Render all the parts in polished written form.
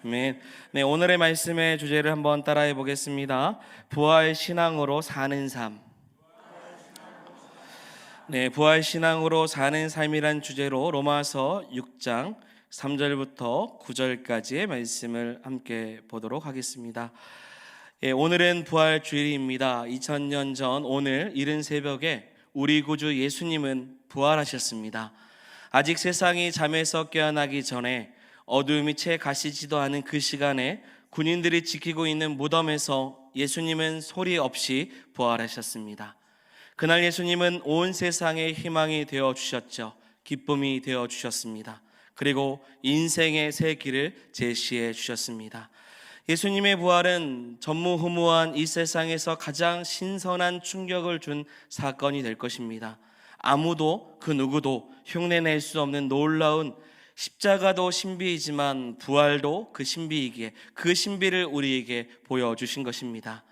아멘. 네, 오늘의 말씀의 주제를 한번 따라해 보겠습니다. 부활 신앙으로 사는 삶. 네, 부활 신앙으로 사는 삶이란 주제로 로마서 6장 3절부터 9절까지의 말씀을 함께 보도록 하겠습니다. 오늘은 부활 주일입니다. 2000년 전 오늘 이른 새벽에 우리 구주 예수님은 부활하셨습니다. 아직 세상이 잠에서 깨어나기 전에 어두움이 채 가시지도 않은 그 시간에 군인들이 지키고 있는 무덤에서 예수님은 소리 없이 부활하셨습니다. 그날 예수님은 온 세상의 희망이 되어 주셨죠. 기쁨이 되어 주셨습니다. 그리고 인생의 새 길을 제시해 주셨습니다. 예수님의 부활은 전무후무한 이 세상에서 가장 신선한 충격을 준 사건이 될 것입니다. 아무도 그 누구도 흉내낼 수 없는 놀라운 십자가도 신비이지만 부활도 그 신비이기에 그 신비를 우리에게 보여주신 것입니다.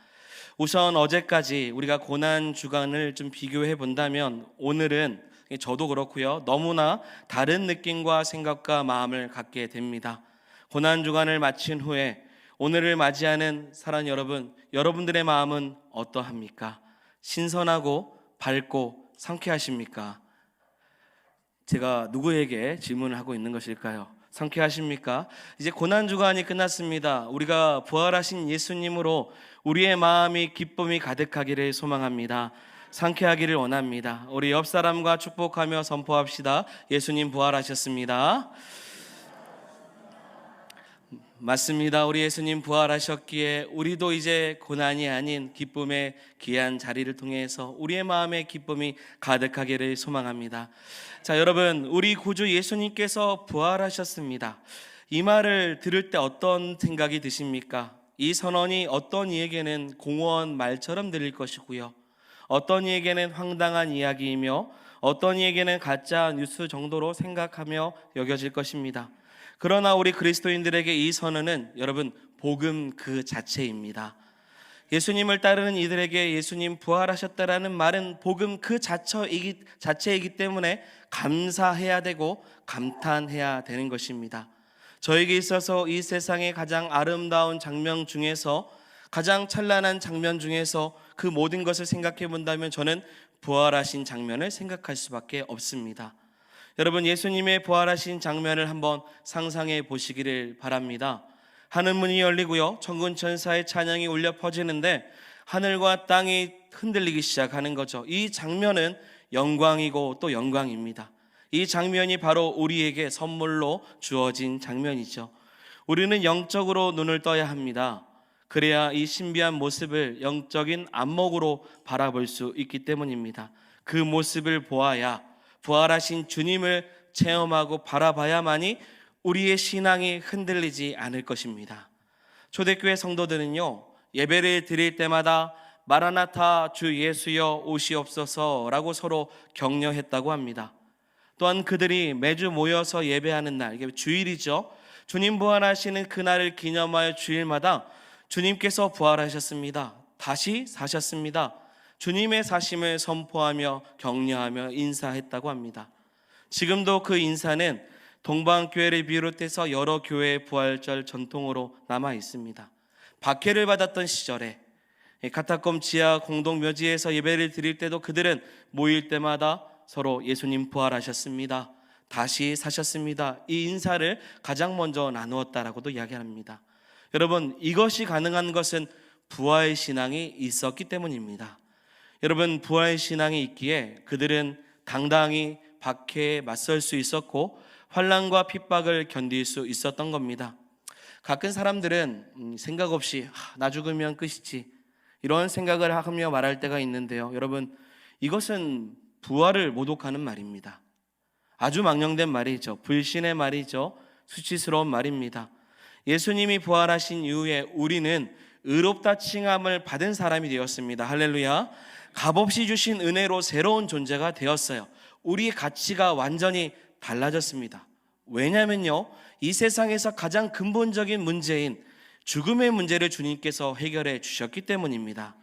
우선 어제까지 우리가 고난 주간을 좀 비교해 본다면 오늘은 저도 그렇고요, 너무나 다른 느낌과 생각과 마음을 갖게 됩니다. 고난 주간을 마친 후에 오늘을 맞이하는 사랑 여러분, 여러분들의 마음은 어떠합니까? 신선하고 밝고 상쾌하십니까? 제가 누구에게 질문을 하고 있는 것일까요? 상쾌하십니까? 이제 고난주간이 끝났습니다. 우리가 부활하신 예수님으로 우리의 마음이 기쁨이 가득하기를 소망합니다. 상쾌하기를 원합니다. 우리 옆 사람과 축복하며 선포합시다. 예수님 부활하셨습니다. 맞습니다. 우리 예수님 부활하셨기에 우리도 이제 고난이 아닌 기쁨의 귀한 자리를 통해서 우리의 마음에 기쁨이 가득하기를 소망합니다. 자, 여러분, 우리 구주 예수님께서 부활하셨습니다. 이 말을 들을 때 어떤 생각이 드십니까? 이 선언이 어떤 이에게는 공허한 말처럼 들릴 것이고요, 어떤 이에게는 황당한 이야기이며 어떤 이에게는 가짜 뉴스 정도로 생각하며 여겨질 것입니다. 그러나 우리 그리스도인들에게 이 선언은 여러분 복음 그 자체입니다. 예수님을 따르는 이들에게 예수님 부활하셨다라는 말은 복음 그 자체이기 때문에 감사해야 되고 감탄해야 되는 것입니다. 저에게 있어서 이 세상의 가장 아름다운 장면 중에서, 가장 찬란한 장면 중에서 그 모든 것을 생각해 본다면 저는 부활하신 장면을 생각할 수밖에 없습니다. 여러분, 예수님의 부활하신 장면을 한번 상상해 보시기를 바랍니다. 하늘문이 열리고요, 천군 천사의 찬양이 울려 퍼지는데 하늘과 땅이 흔들리기 시작하는 거죠. 이 장면은 영광이고 또 영광입니다. 이 장면이 바로 우리에게 선물로 주어진 장면이죠. 우리는 영적으로 눈을 떠야 합니다. 그래야 이 신비한 모습을 영적인 안목으로 바라볼 수 있기 때문입니다. 그 모습을 보아야, 부활하신 주님을 체험하고 바라봐야만이 우리의 신앙이 흔들리지 않을 것입니다. 초대교회 성도들은요, 예배를 드릴 때마다 마라나타 주 예수여 오시옵소서 라고 서로 격려했다고 합니다. 또한 그들이 매주 모여서 예배하는 날, 이게 주일이죠. 주님 부활하시는 그날을 기념하여 주일마다 주님께서 부활하셨습니다, 다시 사셨습니다, 주님의 사심을 선포하며 격려하며 인사했다고 합니다. 지금도 그 인사는 동방교회를 비롯해서 여러 교회의 부활절 전통으로 남아 있습니다. 박해를 받았던 시절에 카타콤 지하 공동묘지에서 예배를 드릴 때도 그들은 모일 때마다 서로 예수님 부활하셨습니다, 다시 사셨습니다, 이 인사를 가장 먼저 나누었다라고도 이야기합니다. 여러분, 이것이 가능한 것은 부활 신앙이 있었기 때문입니다. 여러분, 부활 신앙이 있기에 그들은 당당히 박해에 맞설 수 있었고 환난과 핍박을 견딜 수 있었던 겁니다. 가끔 사람들은 생각 없이 나 죽으면 끝이지, 이런 생각을 하며 말할 때가 있는데요, 여러분, 이것은 부활을 모독하는 말입니다. 아주 망령된 말이죠. 불신의 말이죠. 수치스러운 말입니다. 예수님이 부활하신 이후에 우리는 의롭다 칭함을 받은 사람이 되었습니다. 할렐루야. 값없이 주신 은혜로 새로운 존재가 되었어요. 우리의 가치가 완전히 달라졌습니다. 왜냐면요, 이 세상에서 가장 근본적인 문제인 죽음의 문제를 주님께서 해결해 주셨기 때문입니다.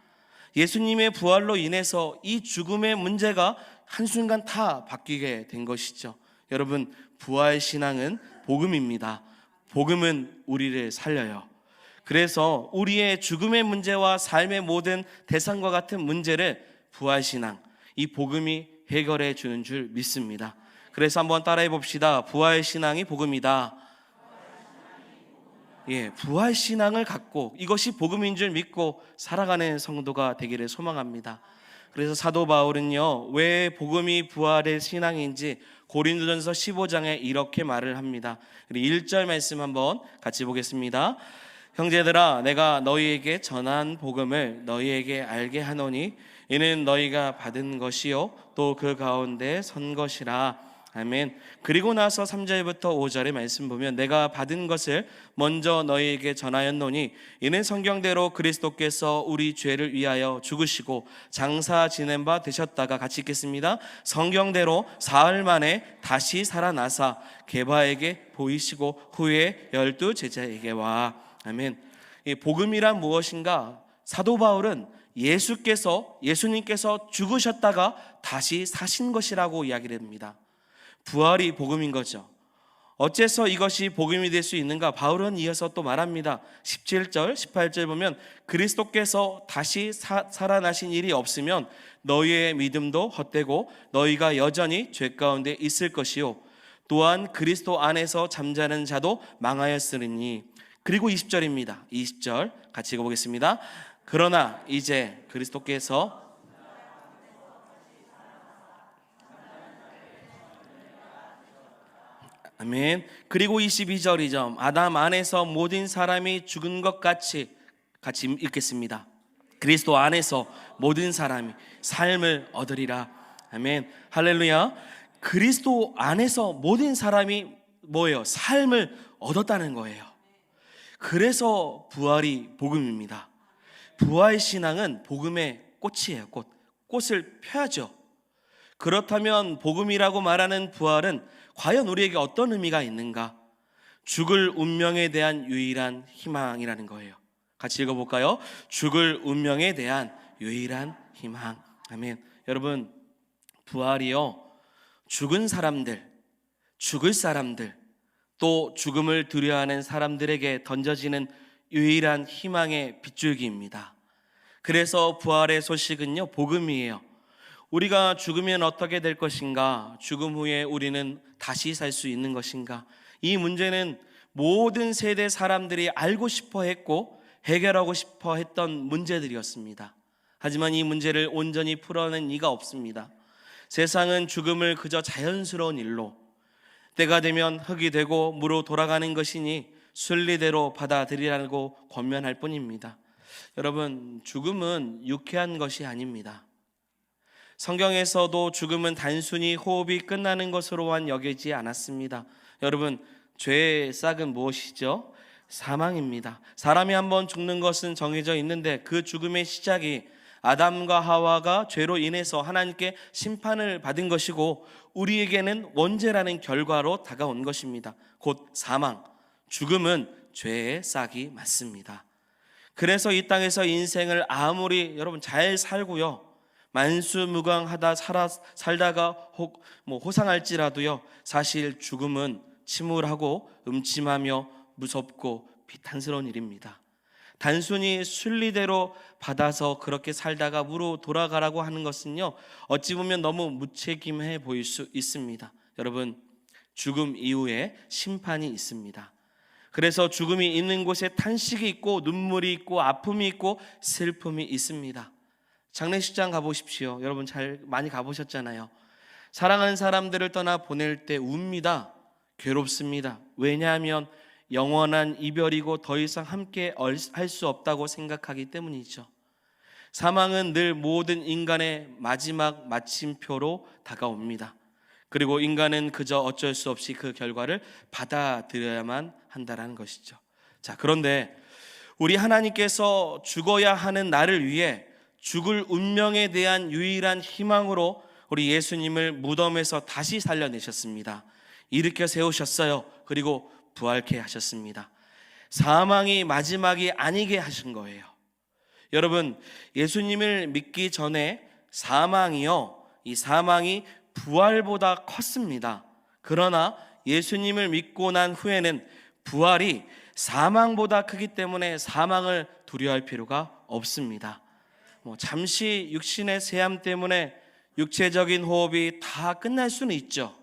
예수님의 부활로 인해서 이 죽음의 문제가 한순간 다 바뀌게 된 것이죠. 여러분, 부활 신앙은 복음입니다. 복음은 우리를 살려요. 그래서 우리의 죽음의 문제와 삶의 모든 대상과 같은 문제를 부활신앙, 이 복음이 해결해 주는 줄 믿습니다. 그래서 한번 따라해 봅시다. 부활신앙이 복음이다. 예, 부활신앙을 갖고 이것이 복음인 줄 믿고 살아가는 성도가 되기를 소망합니다. 그래서 사도 바울은요, 왜 복음이 부활의 신앙인지 고린도전서 15장에 이렇게 말을 합니다. 1절 말씀 한번 같이 보겠습니다. 형제들아, 내가 너희에게 전한 복음을 너희에게 알게 하노니 이는 너희가 받은 것이요 또 그 가운데 선 것이라. 아멘. 그리고 나서 3절부터 5절의 말씀 보면 내가 받은 것을 먼저 너희에게 전하였노니 이는 성경대로 그리스도께서 우리 죄를 위하여 죽으시고 장사 지낸 바 되셨다가, 같이 읽겠습니다. 성경대로 사흘 만에 다시 살아나사 게바에게 보이시고 후에 12 제자에게 와. 아멘. 이 복음이란 무엇인가? 사도 바울은 예수님께서 죽으셨다가 다시 사신 것이라고 이야기를 합니다. 부활이 복음인 거죠. 어째서 이것이 복음이 될 수 있는가? 바울은 이어서 또 말합니다. 17절, 18절 보면 그리스도께서 다시 살아나신 일이 없으면 너희의 믿음도 헛되고 너희가 여전히 죄 가운데 있을 것이요 또한 그리스도 안에서 잠자는 자도 망하였으리니. 그리고 20절입니다. 20절 같이 읽어보겠습니다. 그러나 이제 그리스도께서 아멘. 그리고 22절이죠. 아담 안에서 모든 사람이 죽은 것 같이 읽겠습니다. 그리스도 안에서 모든 사람이 삶을 얻으리라. 아멘. 할렐루야. 그리스도 안에서 모든 사람이 뭐예요? 삶을 얻었다는 거예요. 그래서 부활이 복음입니다. 부활 신앙은 복음의 꽃이에요. 꽃을 펴야죠. 그렇다면 복음이라고 말하는 부활은 과연 우리에게 어떤 의미가 있는가? 죽을 운명에 대한 유일한 희망이라는 거예요. 같이 읽어볼까요? 죽을 운명에 대한 유일한 희망. 아멘. 여러분, 부활이요, 죽은 사람들, 죽을 사람들, 또 죽음을 두려워하는 사람들에게 던져지는 유일한 희망의 빗줄기입니다. 그래서 부활의 소식은요, 복음이에요. 우리가 죽으면 어떻게 될 것인가? 죽음 후에 우리는 다시 살 수 있는 것인가? 이 문제는 모든 세대 사람들이 알고 싶어 했고 해결하고 싶어 했던 문제들이었습니다. 하지만 이 문제를 온전히 풀어낸 이가 없습니다. 세상은 죽음을 그저 자연스러운 일로, 때가 되면 흙이 되고 무로 돌아가는 것이니 순리대로 받아들이라고 권면할 뿐입니다. 여러분, 죽음은 유쾌한 것이 아닙니다. 성경에서도 죽음은 단순히 호흡이 끝나는 것으로만 여기지 않았습니다. 여러분, 죄의 싹은 무엇이죠? 사망입니다. 사람이 한번 죽는 것은 정해져 있는데 그 죽음의 시작이 아담과 하와가 죄로 인해서 하나님께 심판을 받은 것이고 우리에게는 원죄라는 결과로 다가온 것입니다. 곧 사망, 죽음은 죄의 싹이 맞습니다. 그래서 이 땅에서 인생을 아무리 여러분 잘 살고요, 만수무강하다 살다가 호상할지라도요, 사실 죽음은 침울하고 음침하며 무섭고 비탄스러운 일입니다. 단순히 순리대로 받아서 그렇게 살다가 무로 돌아가라고 하는 것은요, 어찌 보면 너무 무책임해 보일 수 있습니다. 여러분, 죽음 이후에 심판이 있습니다. 그래서 죽음이 있는 곳에 탄식이 있고 눈물이 있고 아픔이 있고 슬픔이 있습니다. 장례식장 가보십시오. 여러분 많이 가보셨잖아요. 사랑하는 사람들을 떠나 보낼 때 웁니다. 괴롭습니다. 왜냐하면 영원한 이별이고 더 이상 함께 할 수 없다고 생각하기 때문이죠. 사망은 늘 모든 인간의 마지막 마침표로 다가옵니다. 그리고 인간은 그저 어쩔 수 없이 그 결과를 받아들여야만 한다는 것이죠. 자, 그런데 우리 하나님께서 죽어야 하는 나를 위해 죽을 운명에 대한 유일한 희망으로 우리 예수님을 무덤에서 다시 살려내셨습니다. 일으켜 세우셨어요. 그리고 부활케 하셨습니다. 사망이 마지막이 아니게 하신 거예요. 여러분, 예수님을 믿기 전에 이 사망이 부활보다 컸습니다. 그러나 예수님을 믿고 난 후에는 부활이 사망보다 크기 때문에 사망을 두려워할 필요가 없습니다. 잠시 육신의 세함 때문에 육체적인 호흡이 다 끝날 수는 있죠.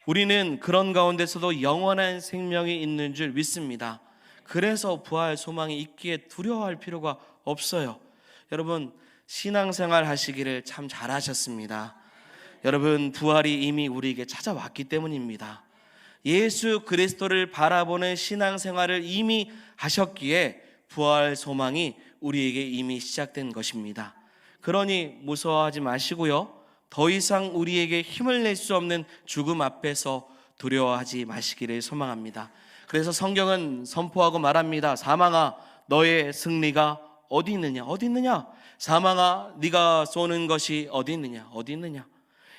우리는 그런 가운데서도 영원한 생명이 있는 줄 믿습니다. 그래서 부활 소망이 있기에 두려워할 필요가 없어요. 여러분, 신앙생활 하시기를 참 잘하셨습니다. 여러분, 부활이 이미 우리에게 찾아왔기 때문입니다. 예수 그리스도를 바라보는 신앙생활을 이미 하셨기에 부활 소망이 우리에게 이미 시작된 것입니다. 그러니 무서워하지 마시고요, 더 이상 우리에게 힘을 낼 수 없는 죽음 앞에서 두려워하지 마시기를 소망합니다. 그래서 성경은 선포하고 말합니다. 사망아, 너의 승리가 어디 있느냐? 어디 있느냐? 사망아, 네가 쏘는 것이 어디 있느냐? 어디 있느냐?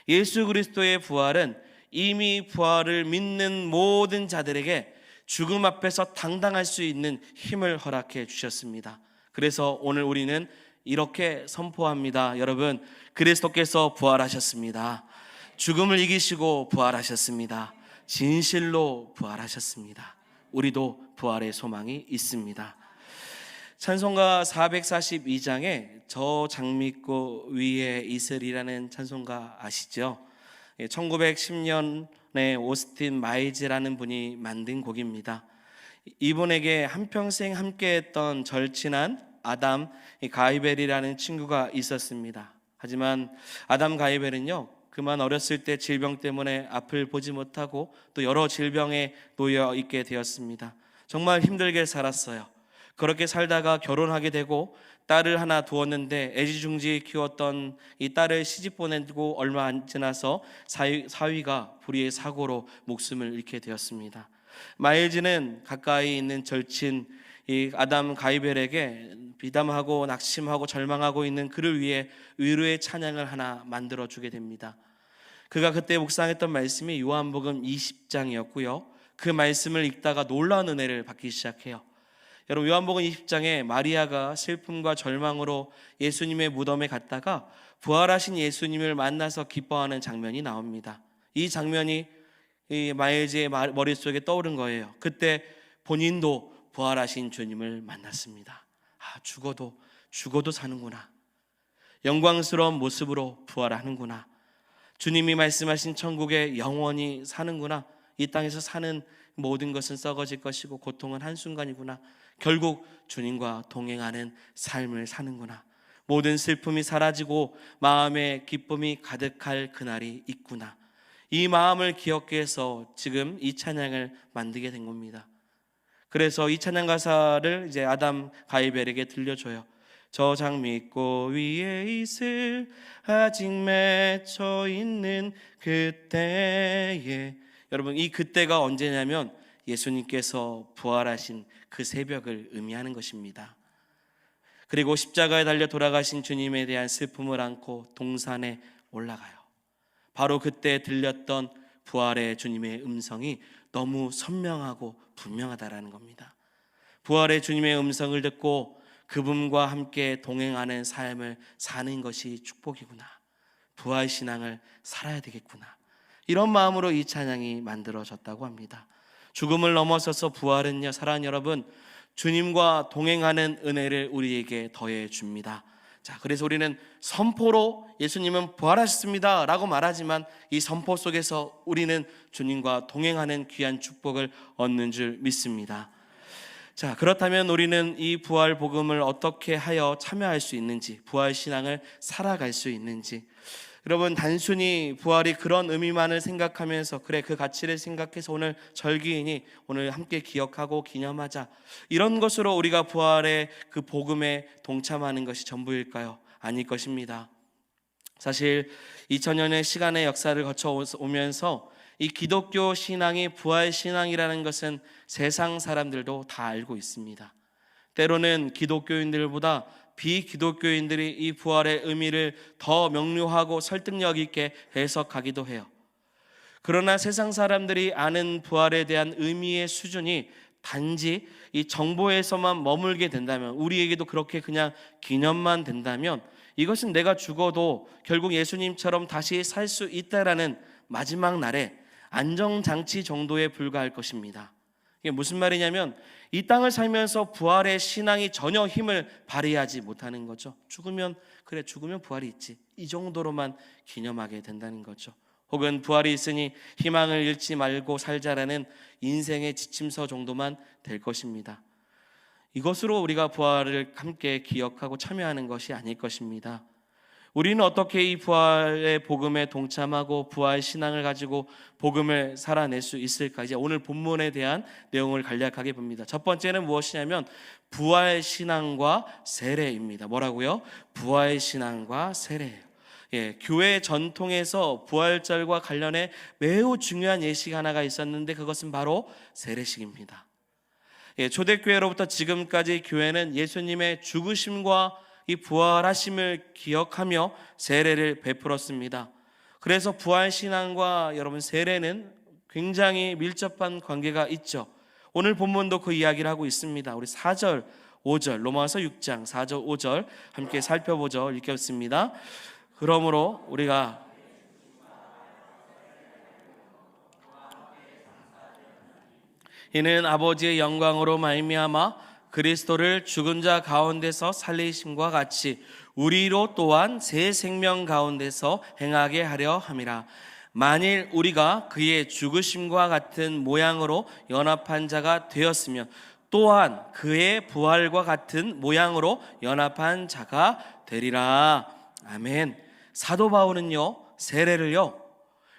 예수 그리스도의 부활은 이미 부활을 믿는 모든 자들에게 죽음 앞에서 당당할 수 있는 힘을 허락해 주셨습니다. 그래서 오늘 우리는 이렇게 선포합니다. 여러분, 그리스도께서 부활하셨습니다. 죽음을 이기시고 부활하셨습니다. 진실로 부활하셨습니다. 우리도 부활의 소망이 있습니다. 찬송가 442장에 저 장미꽃 위에 있으리라는 찬송가 아시죠? 1910년에 오스틴 마일즈라는 분이 만든 곡입니다. 이분에게 한평생 함께했던 절친한 아담 가이벨이라는 친구가 있었습니다. 하지만 아담 가이벨은요, 그만 어렸을 때 질병 때문에 앞을 보지 못하고 또 여러 질병에 놓여 있게 되었습니다. 정말 힘들게 살았어요. 그렇게 살다가 결혼하게 되고 딸을 하나 두었는데 애지중지 키웠던 이 딸을 시집 보내고 얼마 안 지나서 사위가 불의의 사고로 목숨을 잃게 되었습니다. 마일즈는 가까이 있는 절친 이 아담 가이벨에게 비담하고 낙심하고 절망하고 있는 그를 위해 위로의 찬양을 하나 만들어 주게 됩니다. 그가 그때 묵상했던 말씀이 요한복음 20장이었고요. 그 말씀을 읽다가 놀라운 은혜를 받기 시작해요. 여러분, 요한복음 20장에 마리아가 슬픔과 절망으로 예수님의 무덤에 갔다가 부활하신 예수님을 만나서 기뻐하는 장면이 나옵니다. 이 장면이 이 마일즈의 머릿속에 떠오른 거예요. 그때 본인도 부활하신 주님을 만났습니다. 죽어도 사는구나. 영광스러운 모습으로 부활하는구나. 주님이 말씀하신 천국에 영원히 사는구나. 이 땅에서 사는 모든 것은 썩어질 것이고 고통은 한순간이구나. 결국 주님과 동행하는 삶을 사는구나. 모든 슬픔이 사라지고 마음의 기쁨이 가득할 그날이 있구나. 이 마음을 기억해서 지금 이 찬양을 만들게 된 겁니다. 그래서 이 찬양 가사를 이제 아담 가이벨에게 들려줘요. 저 장미꽃 위에 있을 아직 맺혀 있는 그때에, 여러분, 이 그때가 언제냐면 예수님께서 부활하신 그 새벽을 의미하는 것입니다. 그리고 십자가에 달려 돌아가신 주님에 대한 슬픔을 안고 동산에 올라가요. 바로 그때 들렸던 부활의 주님의 음성이 너무 선명하고 분명하다라는 겁니다. 부활의 주님의 음성을 듣고 그분과 함께 동행하는 삶을 사는 것이 축복이구나. 부활 신앙을 살아야 되겠구나. 이런 마음으로 이 찬양이 만들어졌다고 합니다. 죽음을 넘어서서 부활은요, 사랑하는 여러분, 주님과 동행하는 은혜를 우리에게 더해 줍니다. 자, 그래서 우리는 선포로 예수님은 부활하셨습니다 라고 말하지만 이 선포 속에서 우리는 주님과 동행하는 귀한 축복을 얻는 줄 믿습니다. 자, 그렇다면 우리는 이 부활 복음을 어떻게 하여 참여할 수 있는지, 부활 신앙을 살아갈 수 있는지, 여러분, 단순히 부활이 그런 의미만을 생각하면서 그래 그 가치를 생각해서 오늘 절기이니 오늘 함께 기억하고 기념하자, 이런 것으로 우리가 부활의 그 복음에 동참하는 것이 전부일까요? 아닐 것입니다. 사실 2000년의 시간의 역사를 거쳐 오면서 이 기독교 신앙이 부활 신앙이라는 것은 세상 사람들도 다 알고 있습니다. 때로는 기독교인들보다 비기독교인들이 이 부활의 의미를 더 명료하고 설득력 있게 해석하기도 해요. 그러나 세상 사람들이 아는 부활에 대한 의미의 수준이 단지 이 정보에서만 머물게 된다면, 우리에게도 그렇게 그냥 기념만 된다면, 이것은 내가 죽어도 결국 예수님처럼 다시 살 수 있다라는 마지막 날에 안정장치 정도에 불과할 것입니다. 이게 무슨 말이냐면 이 땅을 살면서 부활의 신앙이 전혀 힘을 발휘하지 못하는 거죠. 죽으면 부활이 있지, 이 정도로만 기념하게 된다는 거죠. 혹은 부활이 있으니 희망을 잃지 말고 살자라는 인생의 지침서 정도만 될 것입니다. 이것으로 우리가 부활을 함께 기억하고 참여하는 것이 아닐 것입니다. 우리는 어떻게 이 부활의 복음에 동참하고 부활 신앙을 가지고 복음을 살아낼 수 있을까? 이제 오늘 본문에 대한 내용을 간략하게 봅니다. 첫 번째는 무엇이냐면 부활 신앙과 세례입니다. 뭐라고요? 부활 신앙과 세례예요. 교회 전통에서 부활절과 관련해 매우 중요한 예식 하나가 있었는데 그것은 바로 세례식입니다. 초대교회로부터 지금까지 교회는 예수님의 죽으심과 이 부활하심을 기억하며 세례를 베풀었습니다. 그래서 부활신앙과 여러분 세례는 굉장히 밀접한 관계가 있죠. 오늘 본문도 그 이야기를 하고 있습니다. 우리 4절 5절 로마서 6장 4절 5절 함께 살펴보죠. 읽겠습니다. 그러므로 우리가 이는 아버지의 영광으로 말미암아 그리스도를 죽은 자 가운데서 살리심과 같이 우리로 또한 새 생명 가운데서 행하게 하려 함이라. 만일 우리가 그의 죽으심과 같은 모양으로 연합한 자가 되었으면 또한 그의 부활과 같은 모양으로 연합한 자가 되리라. 아멘. 사도 바울은요, 세례를요,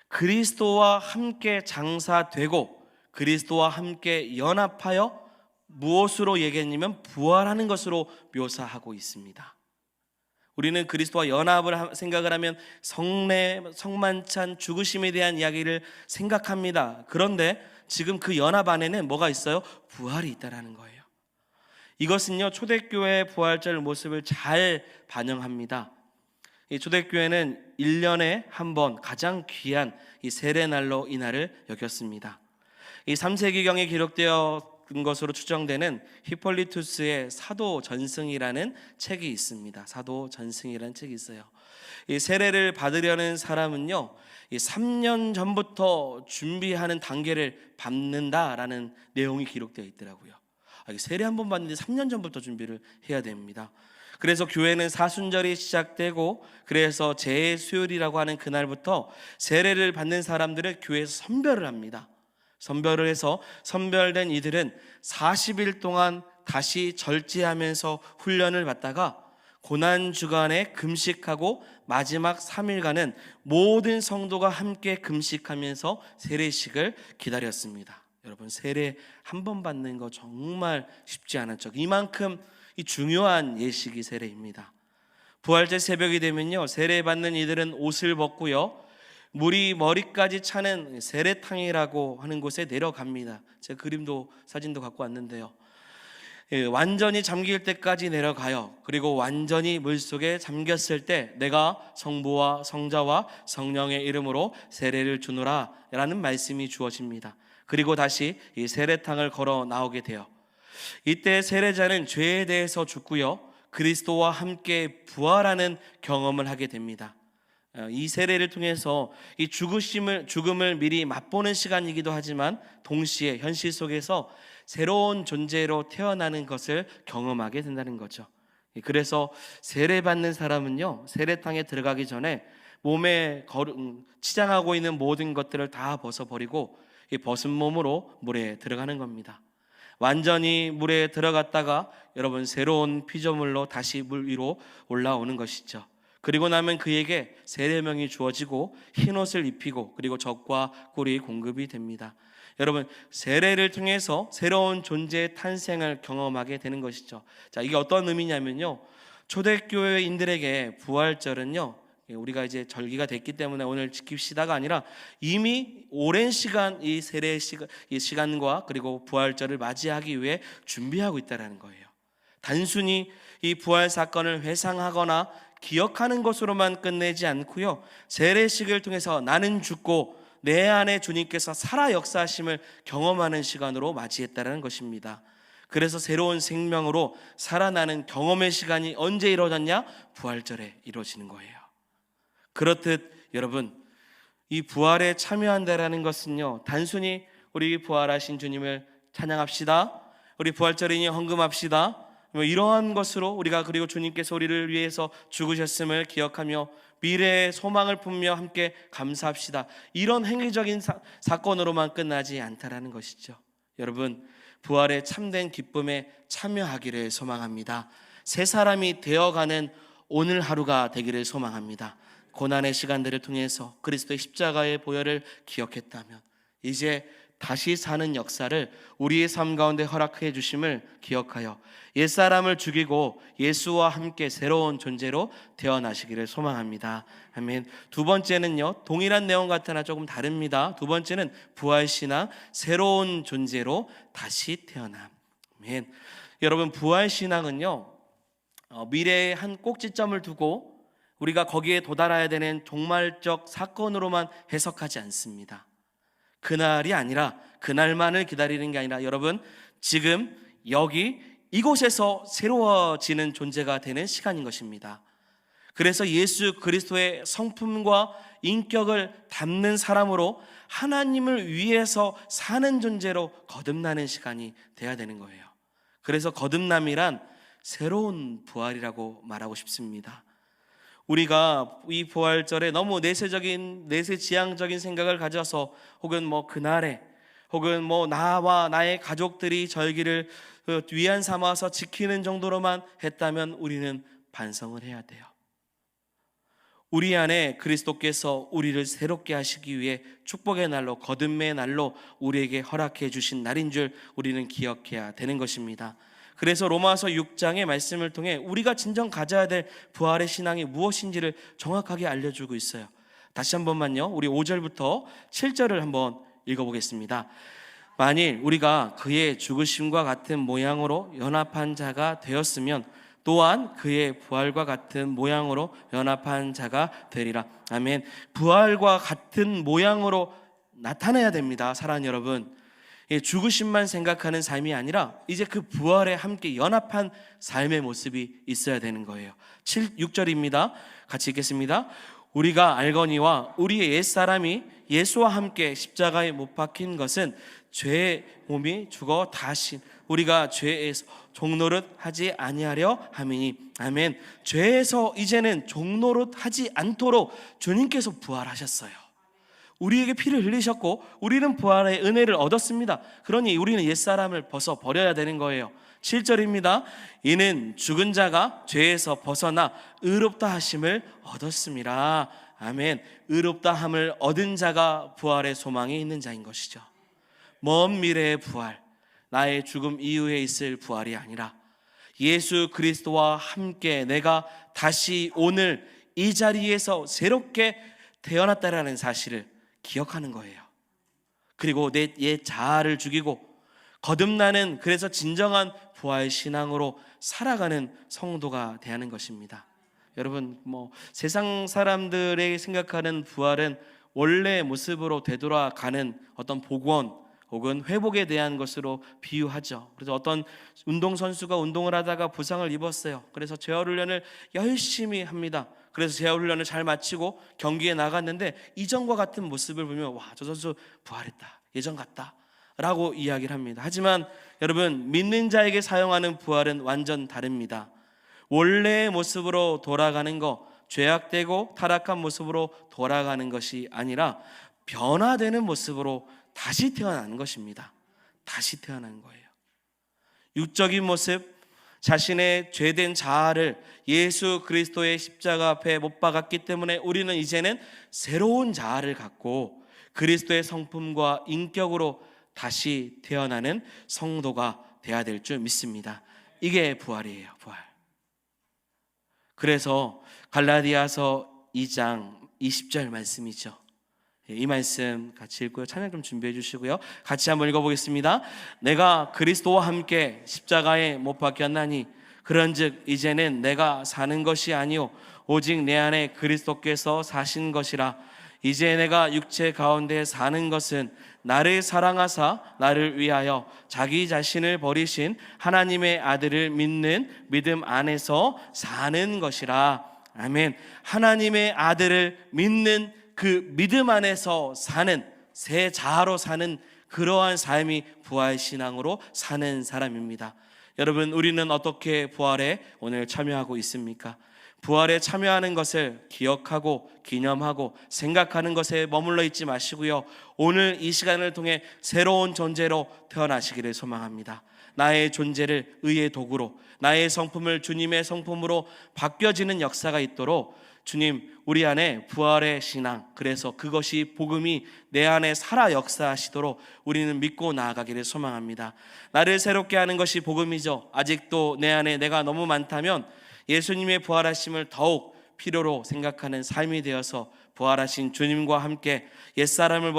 그리스도와 함께 장사되고 그리스도와 함께 연합하여 무엇으로 얘기했냐면 부활하는 것으로 묘사하고 있습니다. 우리는 그리스도와 연합을 생각을 하면 성례, 성만찬, 죽으심에 대한 이야기를 생각합니다. 그런데 지금 그 연합 안에는 뭐가 있어요? 부활이 있다는 거예요. 이것은요, 초대교회의 부활절 모습을 잘 반영합니다. 이 초대교회는 1년에 한 번 가장 귀한 이 세례날로 이 날을 여겼습니다. 이 3세기경에 기록되어 것으로 추정되는 히폴리투스의 사도 전승이라는 책이 있습니다. 사도 전승이라는 책이 있어요. 이 세례를 받으려는 사람은요, 이 3년 전부터 준비하는 단계를 밟는다라는 내용이 기록되어 있더라고요. 세례 한 번 받는데 3년 전부터 준비를 해야 됩니다. 그래서 교회는 사순절이 시작되고 그래서 재수요일이라고 하는 그날부터 세례를 받는 사람들을 교회에서 선별을 합니다. 선별을 해서 선별된 이들은 40일 동안 다시 절제하면서 훈련을 받다가 고난주간에 금식하고 마지막 3일간은 모든 성도가 함께 금식하면서 세례식을 기다렸습니다. 여러분, 세례 한 번 받는 거 정말 쉽지 않았죠. 이만큼 이 중요한 예식이 세례입니다. 부활절 새벽이 되면요, 세례 받는 이들은 옷을 벗고요, 물이 머리까지 차는 세례탕이라고 하는 곳에 내려갑니다. 제가 그림도 사진도 갖고 왔는데요, 완전히 잠길 때까지 내려가요. 그리고 완전히 물속에 잠겼을 때 내가 성부와 성자와 성령의 이름으로 세례를 주노라 라는 말씀이 주어집니다. 그리고 다시 이 세례탕을 걸어 나오게 돼요. 이때 세례자는 죄에 대해서 죽고요, 그리스도와 함께 부활하는 경험을 하게 됩니다. 이 세례를 통해서 이 죽음을 미리 맛보는 시간이기도 하지만 동시에 현실 속에서 새로운 존재로 태어나는 것을 경험하게 된다는 거죠. 그래서 세례받는 사람은요, 세례탕에 들어가기 전에 몸에 치장하고 있는 모든 것들을 다 벗어버리고 이 벗은 몸으로 물에 들어가는 겁니다. 완전히 물에 들어갔다가 여러분 새로운 피조물로 다시 물 위로 올라오는 것이죠. 그리고 나면 그에게 세례명이 주어지고 흰옷을 입히고 그리고 젖과 꿀이 공급이 됩니다. 여러분, 세례를 통해서 새로운 존재의 탄생을 경험하게 되는 것이죠. 자, 이게 어떤 의미냐면요, 초대교회인들에게 부활절은요, 우리가 이제 절기가 됐기 때문에 오늘 지킵시다가 아니라 이미 오랜 시간 이 세례 시간과 그리고 부활절을 맞이하기 위해 준비하고 있다는 거예요. 단순히 이 부활 사건을 회상하거나 기억하는 것으로만 끝내지 않고요, 세례식을 통해서 나는 죽고 내 안에 주님께서 살아 역사하심을 경험하는 시간으로 맞이했다는 것입니다. 그래서 새로운 생명으로 살아나는 경험의 시간이 언제 이루어졌냐? 부활절에 이루어지는 거예요. 그렇듯 여러분, 이 부활에 참여한다라는 것은요, 단순히 우리 부활하신 주님을 찬양합시다. 우리 부활절이니 헌금합시다. 뭐 이러한 것으로 우리가, 그리고 주님께서 우리를 위해서 죽으셨음을 기억하며 미래의 소망을 품며 함께 감사합시다. 이런 행위적인 사건으로만 끝나지 않다라는 것이죠. 여러분, 부활의 참된 기쁨에 참여하기를 소망합니다. 새 사람이 되어가는 오늘 하루가 되기를 소망합니다. 고난의 시간들을 통해서 그리스도의 십자가의 보혈을 기억했다면 이제 다시 사는 역사를 우리의 삶 가운데 허락해 주심을 기억하여 옛사람을 죽이고 예수와 함께 새로운 존재로 태어나시기를 소망합니다. 아멘. 두 번째는요, 동일한 내용 같으나 조금 다릅니다. 두 번째는 부활신앙, 새로운 존재로 다시 태어남. 아멘. 여러분, 부활신앙은요, 미래에 한 꼭지점을 두고 우리가 거기에 도달해야 되는 종말적 사건으로만 해석하지 않습니다. 그날이 아니라, 그날만을 기다리는 게 아니라, 여러분, 지금 여기 이곳에서 새로워지는 존재가 되는 시간인 것입니다. 그래서 예수 그리스도의 성품과 인격을 담는 사람으로 하나님을 위해서 사는 존재로 거듭나는 시간이 돼야 되는 거예요. 그래서 거듭남이란 새로운 부활이라고 말하고 싶습니다. 우리가 이 부활절에 너무 내세지향적인 생각을 가져서, 혹은 뭐 그날에, 혹은 뭐 나와 나의 가족들이 절기를 위안 삼아서 지키는 정도로만 했다면 우리는 반성을 해야 돼요. 우리 안에 그리스도께서 우리를 새롭게 하시기 위해 축복의 날로, 거듭의 날로 우리에게 허락해 주신 날인 줄 우리는 기억해야 되는 것입니다. 그래서 로마서 6장의 말씀을 통해 우리가 진정 가져야 될 부활의 신앙이 무엇인지를 정확하게 알려주고 있어요. 다시 한 번만요, 우리 5절부터 7절을 한번 읽어보겠습니다. 만일 우리가 그의 죽으심과 같은 모양으로 연합한 자가 되었으면 또한 그의 부활과 같은 모양으로 연합한 자가 되리라. 아멘. 부활과 같은 모양으로 나타나야 됩니다. 사랑하는 여러분, 죽으심만 생각하는 삶이 아니라 이제 그 부활에 함께 연합한 삶의 모습이 있어야 되는 거예요. 6절입니다. 같이 읽겠습니다. 우리가 알거니와 우리의 옛사람이 예수와 함께 십자가에 못 박힌 것은 죄의 몸이 죽어 다신 우리가 죄에서 종노릇 하지 아니하려 함이니. 아멘. 죄에서 이제는 종노릇 하지 않도록 주님께서 부활하셨어요. 우리에게 피를 흘리셨고 우리는 부활의 은혜를 얻었습니다. 그러니 우리는 옛사람을 벗어 버려야 되는 거예요. 7절입니다. 이는 죽은 자가 죄에서 벗어나 의롭다 하심을 얻었습니다. 아멘. 의롭다 함을 얻은 자가 부활의 소망이 있는 자인 것이죠. 먼 미래의 부활, 나의 죽음 이후에 있을 부활이 아니라 예수 그리스도와 함께 내가 다시 오늘 이 자리에서 새롭게 태어났다라는 사실을 기억하는 거예요. 그리고 내 옛 자아를 죽이고 거듭나는, 그래서 진정한 부활 신앙으로 살아가는 성도가 되는 것입니다. 여러분, 세상 사람들이 생각하는 부활은 원래 모습으로 되돌아가는 어떤 복원 혹은 회복에 대한 것으로 비유하죠. 그래서 어떤 운동선수가 운동을 하다가 부상을 입었어요. 그래서 재활훈련을 열심히 합니다. 그래서 재활훈련을 잘 마치고 경기에 나갔는데 이전과 같은 모습을 보면 와, 저 선수 부활했다, 예전 같다 라고 이야기를 합니다. 하지만 여러분, 믿는 자에게 사용하는 부활은 완전 다릅니다. 원래의 모습으로 돌아가는 거, 죄악되고 타락한 모습으로 돌아가는 것이 아니라 변화되는 모습으로 다시 태어나는 것입니다. 다시 태어나는 거예요. 육적인 모습, 자신의 죄된 자아를 예수 그리스도의 십자가 앞에 못 박았기 때문에 우리는 이제는 새로운 자아를 갖고 그리스도의 성품과 인격으로 다시 태어나는 성도가 되어야 될 줄 믿습니다. 이게 부활이에요. 부활. 그래서 갈라디아서 2장 20절 말씀이죠. 이 말씀 같이 읽고요, 찬양 좀 준비해 주시고요, 같이 한번 읽어보겠습니다. 내가 그리스도와 함께 십자가에 못 박혔나니 그런즉 이제는 내가 사는 것이 아니요 오직 내 안에 그리스도께서 사신 것이라. 이제 내가 육체 가운데 사는 것은 나를 사랑하사 나를 위하여 자기 자신을 버리신 하나님의 아들을 믿는 믿음 안에서 사는 것이라. 아멘. 하나님의 아들을 믿는 그 믿음 안에서 사는, 새 자아로 사는 그러한 삶이 부활신앙으로 사는 사람입니다. 여러분, 우리는 어떻게 부활에 오늘 참여하고 있습니까? 부활에 참여하는 것을 기억하고 기념하고 생각하는 것에 머물러 있지 마시고요, 오늘 이 시간을 통해 새로운 존재로 태어나시기를 소망합니다. 나의 존재를 의의 도구로, 나의 성품을 주님의 성품으로 바뀌어지는 역사가 있도록 주님, 우리 안에 부활의 신앙, 그래서 그것이 복음이 내 안에 살아 역사하시도록 우리는 믿고 나아가기를 소망합니다. 나를 새롭게 하는 것이 복음이죠. 아직도 내 안에 내가 너무 많다면 예수님의 부활하심을 더욱 필요로 생각하는 삶이 되어서 부활하신 주님과 함께 옛사람을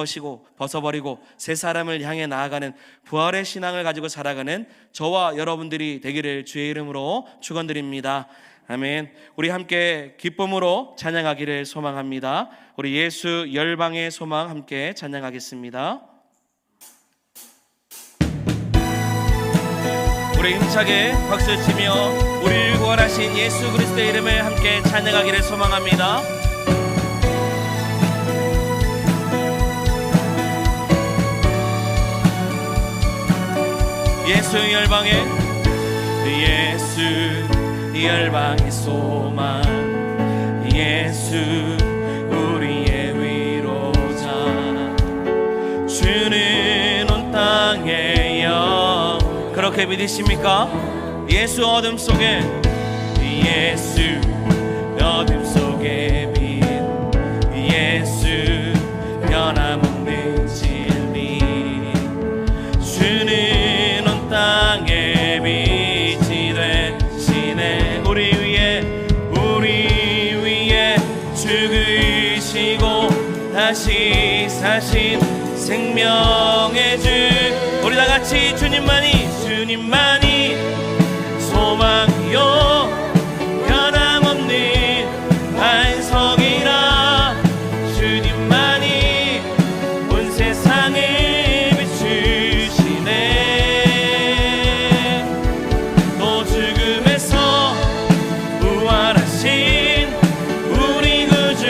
벗어버리고 새 사람을 향해 나아가는 부활의 신앙을 가지고 살아가는 저와 여러분들이 되기를 주의 이름으로 축원드립니다. 아멘. 우리 함께 기쁨으로 찬양하기를 소망합니다. 우리 예수 열방의 소망 함께 찬양하겠습니다. 우리 힘차게 박수치며 우리를 구원하신 예수 그리스도의 이름을 함께 찬양하기를 소망합니다. 예수 열방의 소망, 예수 우리의 위로자, 주는 온 땅의 영. 그렇게 믿으십니까? 예수 어둠 속에 빛, 예수 변함없는 진리, 주는 온 땅의 빛이 되시네. 우리 위에 죽으시고 다시 사신 생명의 주, 우리 다 같이 주님만이 소망이요 변함없는 반석이라, 주님만이 온 세상을 비추시네. 또 죽음에서 부활하신 우리 구주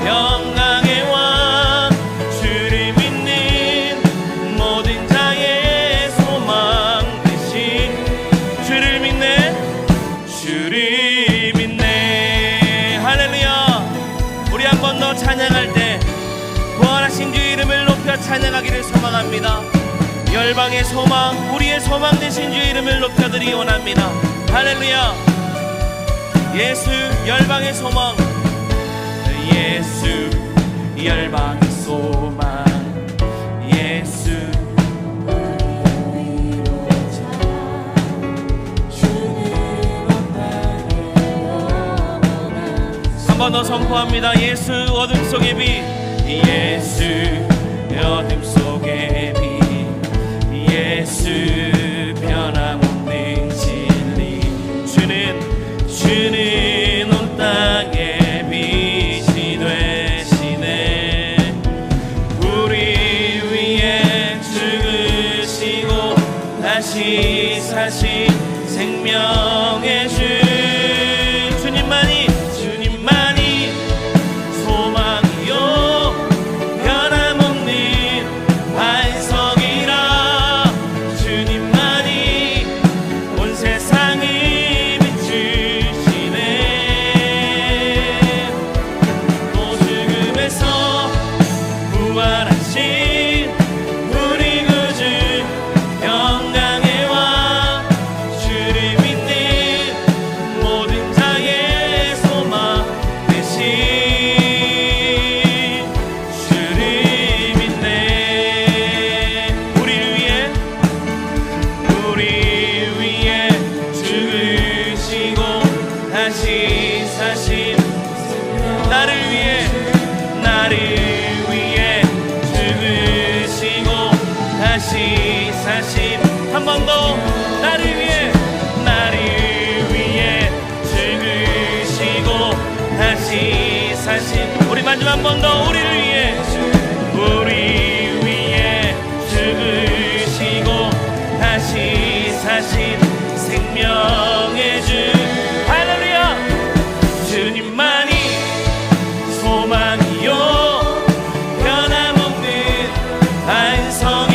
영광의 왕, 주를 믿는 모든 자의 소망 되신, 주를 믿네. 할렐루야. 우리 한 번 더 찬양할 때 부활하신 주 이름을 높여 찬양하기를 소망합니다. 열방의 소망, 우리의 소망 되신 주 이름을 높여드리기 원합니다. 할렐루야. 예수 열방의 소망, 예수 열방의 소망, 예수 한 번 더 선포합니다. 예수 어둠 속의 빛, 예수 어둠 속의 빛, 예수 변함없는 진리, 주는 온 땅의 빛이 되시네. 우리 위에 죽으시고 다시 사신 생명의 주, 주님만이 소망이요 변함없는 반석이라, 주님만이 온 세상을 비추시네. 또 죽음에서 부활하신 우리 구주 영광의 왕, 주를 믿는 모든 자의 소망 되신, 나를 위해 죽으시고 다시 사신, 한 번 더 나를 위해 죽으시고 다시 사신, 우리 마지막 한 번 더 우리 위해 죽으시고 다시 사신 생명의 주, 할렐루야. 주님만이 소망이요 변함없는 반석,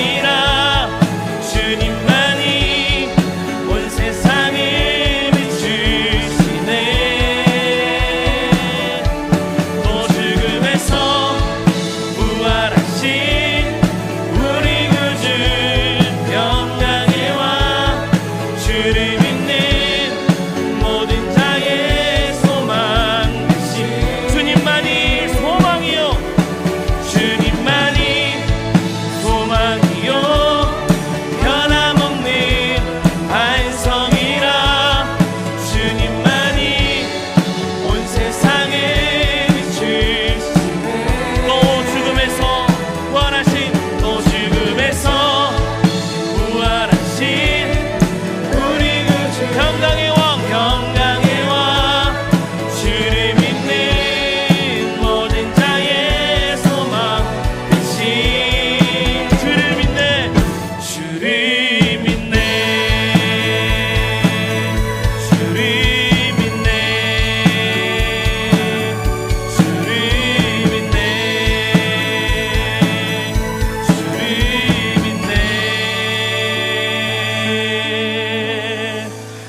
주를 믿는 모든 자의 소망 되신 주님만이 소망이요 주님만이 소망이요 변함없는 반성이라 주님만이 온 세상에 비추시네 또 죽음에서 부활하신 또 죽음에서 부활하신 우리 구주 평강의 왕 평강의 왕 주를 믿는 모든 자의 소망 되신 주를 믿네 주를 믿네 주를 믿네 주를 믿네 주를 믿네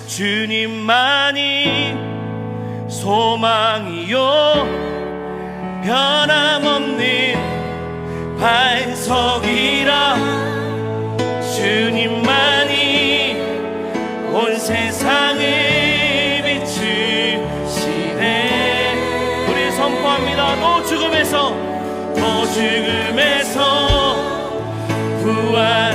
주님만이 소망이요 변함없는 반석이라 주님만이 온 세상을 비추시네 우리 선포합니다 또 죽음에서 부활